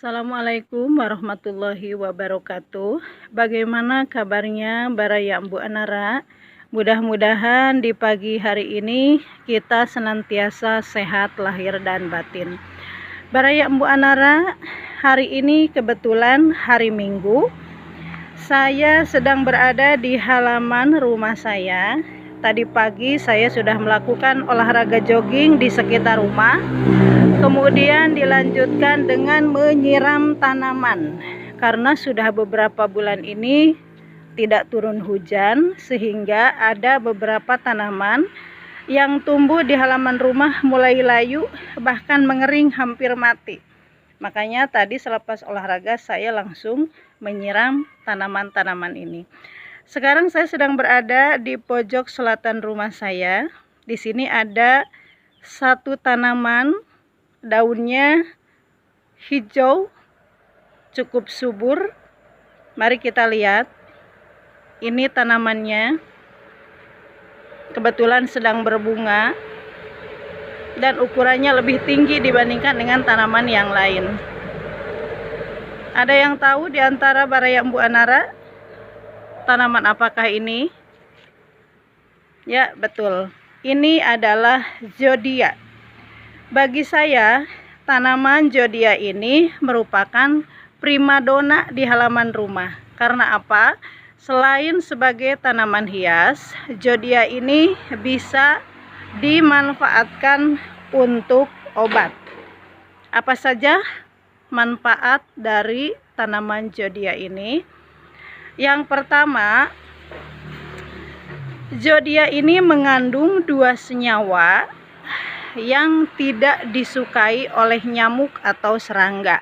Assalamualaikum warahmatullahi wabarakatuh. Bagaimana kabarnya Baraya Mbu Anara? Mudah-mudahan di pagi hari ini kita senantiasa sehat lahir dan batin. Baraya Mbu Anara, hari ini kebetulan hari Minggu. Saya sedang berada di halaman rumah saya. Tadi pagi saya sudah melakukan olahraga jogging di sekitar rumah. Kemudian dilanjutkan dengan menyiram tanaman. Karena sudah beberapa bulan ini tidak turun hujan, sehingga ada beberapa tanaman yang tumbuh di halaman rumah mulai layu, bahkan mengering hampir mati. Makanya tadi selepas olahraga saya langsung menyiram tanaman-tanaman ini. Sekarang saya sedang berada di pojok selatan rumah saya. Di sini ada satu tanaman, daunnya hijau, cukup subur. Mari kita lihat. Ini tanamannya kebetulan sedang berbunga dan ukurannya lebih tinggi dibandingkan dengan tanaman yang lain. Ada yang tahu di antara Baraya Mbu Anara tanaman apakah ini? Ya, betul. Ini adalah zodia. Bagi saya, tanaman zodia ini merupakan primadona di halaman rumah. Karena apa? Selain sebagai tanaman hias, zodia ini bisa dimanfaatkan untuk obat. Apa saja manfaat dari tanaman zodia ini? Yang pertama, zodia ini mengandung 2 senyawa yang tidak disukai oleh nyamuk atau serangga,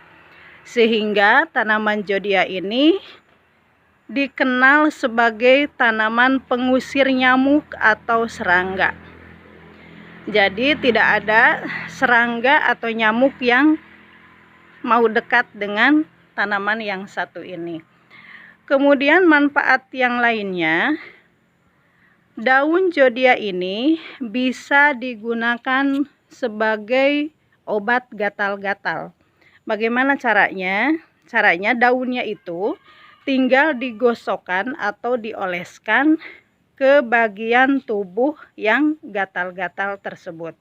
sehingga tanaman zodia ini dikenal sebagai tanaman pengusir nyamuk atau serangga. Jadi tidak ada serangga atau nyamuk yang mau dekat dengan tanaman yang satu ini. Kemudian manfaat yang lainnya, daun zodia ini bisa digunakan sebagai obat gatal-gatal. Bagaimana caranya? Caranya daunnya itu tinggal digosokkan atau dioleskan ke bagian tubuh yang gatal-gatal tersebut.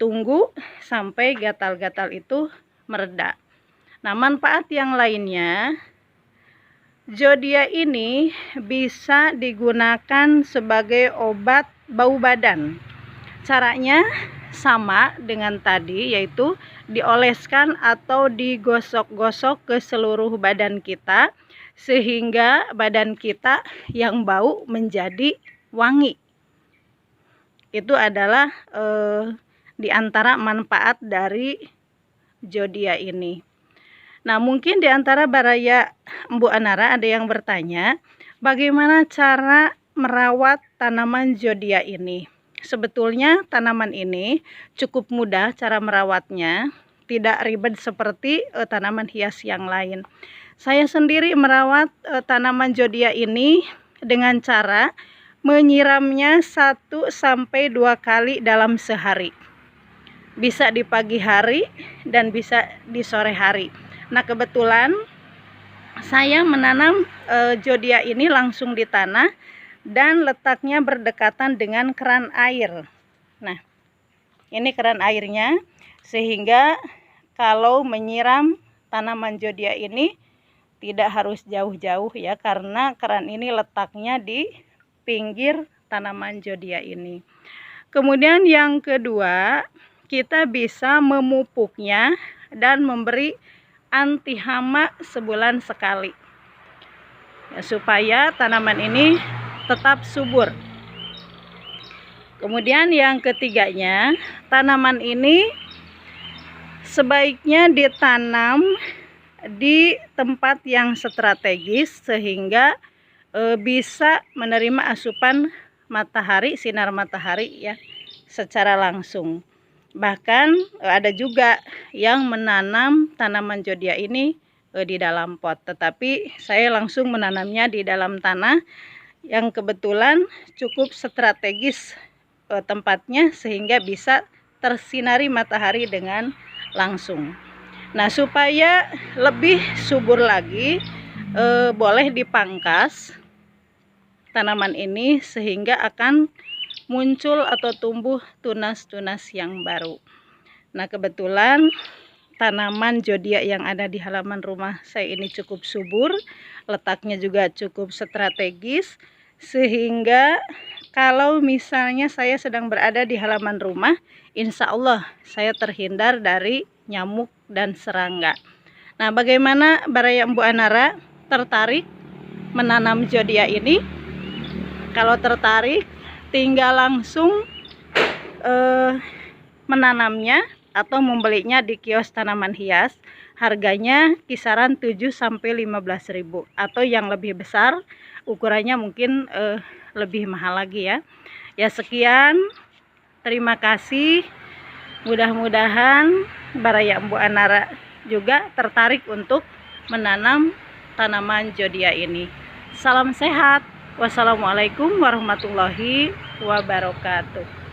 Tunggu sampai gatal-gatal itu mereda. Nah, manfaat yang lainnya, zodia ini bisa digunakan sebagai obat bau badan. Caranya sama dengan tadi, yaitu dioleskan atau digosok-gosok ke seluruh badan kita, sehingga badan kita yang bau menjadi wangi. Itu adalah di antara manfaat dari zodia ini. Nah, mungkin di antara Baraya Mbu Anara ada yang bertanya, bagaimana cara merawat tanaman zodia ini? Sebetulnya tanaman ini cukup mudah cara merawatnya, tidak ribet seperti tanaman hias yang lain. Saya sendiri merawat tanaman zodia ini dengan cara menyiramnya 1-2 kali dalam sehari. Bisa di pagi hari dan bisa di sore hari. Nah, kebetulan saya menanam zodia ini langsung di tanah dan letaknya berdekatan dengan keran air. Nah, ini keran airnya, sehingga kalau menyiram tanaman zodia ini tidak harus jauh-jauh ya, karena keran ini letaknya di pinggir tanaman zodia ini. Kemudian yang kedua, kita bisa memupuknya dan memberi anti hama sebulan sekali ya, supaya tanaman ini tetap subur. Kemudian yang ketiganya, tanaman ini sebaiknya ditanam di tempat yang strategis sehingga bisa menerima asupan matahari, sinar matahari ya, secara langsung. Bahkan ada juga yang menanam tanaman zodia ini di dalam pot, tetapi saya langsung menanamnya di dalam tanah yang kebetulan cukup strategis tempatnya, sehingga bisa tersinari matahari dengan langsung. Nah, supaya lebih subur lagi, boleh dipangkas tanaman ini sehingga akan muncul atau tumbuh tunas-tunas yang baru. Nah, kebetulan tanaman zodiak yang ada di halaman rumah saya ini cukup subur, letaknya juga cukup strategis, sehingga kalau misalnya saya sedang berada di halaman rumah, insya Allah saya terhindar dari nyamuk dan serangga. Nah, bagaimana Baraya Mbu Anara tertarik menanam zodiak ini? Kalau tertarik, tinggal langsung menanamnya atau membelinya di kios tanaman hias. Harganya kisaran 7-15 ribu, atau yang lebih besar ukurannya mungkin lebih mahal lagi ya. Ya, sekian, terima kasih. Mudah-mudahan Baraya Mbu Anara juga tertarik untuk menanam tanaman zodiak ini. Salam sehat. Wassalamualaikum warahmatullahi wabarakatuh.